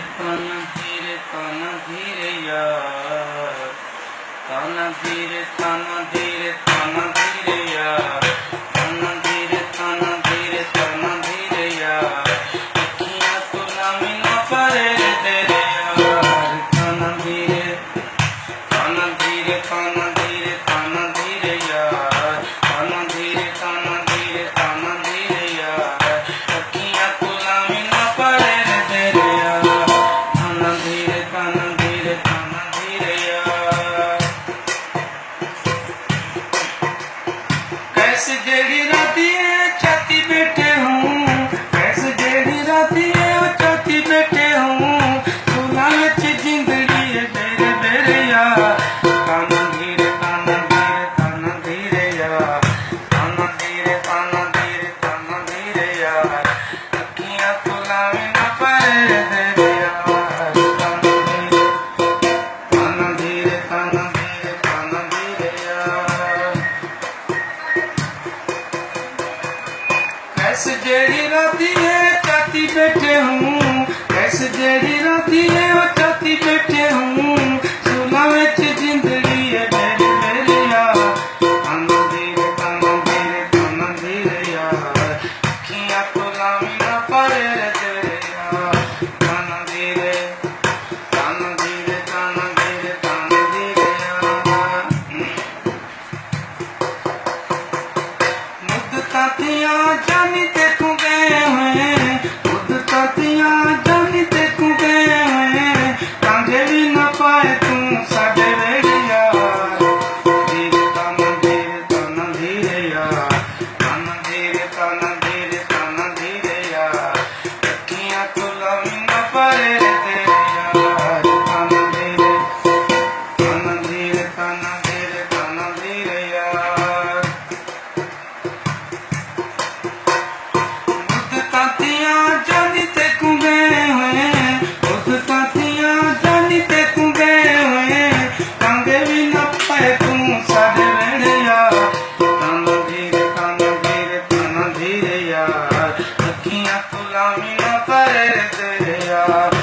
ताना धीरे यार, ताना धीरे ताना धीरे ताना धीरे यार, ताना धीरे ताना धीरे ताना धीरे यार, अखियां तो लामी ना परे तेरे यार, ताना धीरे ताना धीरे ताना धीरे ताना धीरे यार, ताना धीरे ताना धीरे ताना धीरे यार, अखियां तो लामी ना परे तेरे यार, ताना धीरे ताना धीरे ताना धीरे यार। कैसे जेड़ी राती है छाती बैठे हूँ, कैसे जेड़ी राती है वो छाती बैठे हूँ, तू लालच जिंदगी है मेरे मेरे यार, ताना धीरे ताना धीरे ताना धीरे यार, ताना धीरे ताना धीरे ताना धीरे यार, अखियां तो लावे ना परे तेरे यार, ताना धीरे ताना धीरे ताना धीरे यार। कैसे जेड़ी राती है छाती बैठे हूँ, कैसे जेड़ी राती है वो छाती बैठे हूँ, सुना विच जिंदगी है मेरी मेरी यार, ताना धीरे ताना धीरे ताना धीरे यार, अखियां तो लामी ना परे तेरे यार, ताना धीरे ताना धीरे ताना धीरे ताना धीरे यार। मुद्द तातियां जानी देखूं गए हैं, मुद्द तातियां जानी देखूं गए हैं, कांधे भी न पाए तू साडे वेड़े यार, धीरे ताना धीरे यार, ताना धीरे ताना धीरे ताना धीरे यार, अखियां तो लावी ना परे तेरे यार, ताना धीरे ताना धीरे ताना धीरे ताना धीरे यार। मुद्द तातियां जानी देखूं गए हैं, मुद्द तातियां जानी देखूं गए हैं, कांगे भी न पाए तू साडे वेड़े यार, ताना धीरे ताना धीरे ताना धीरे यार, अखियां तो लावी ना परे तेरे यार।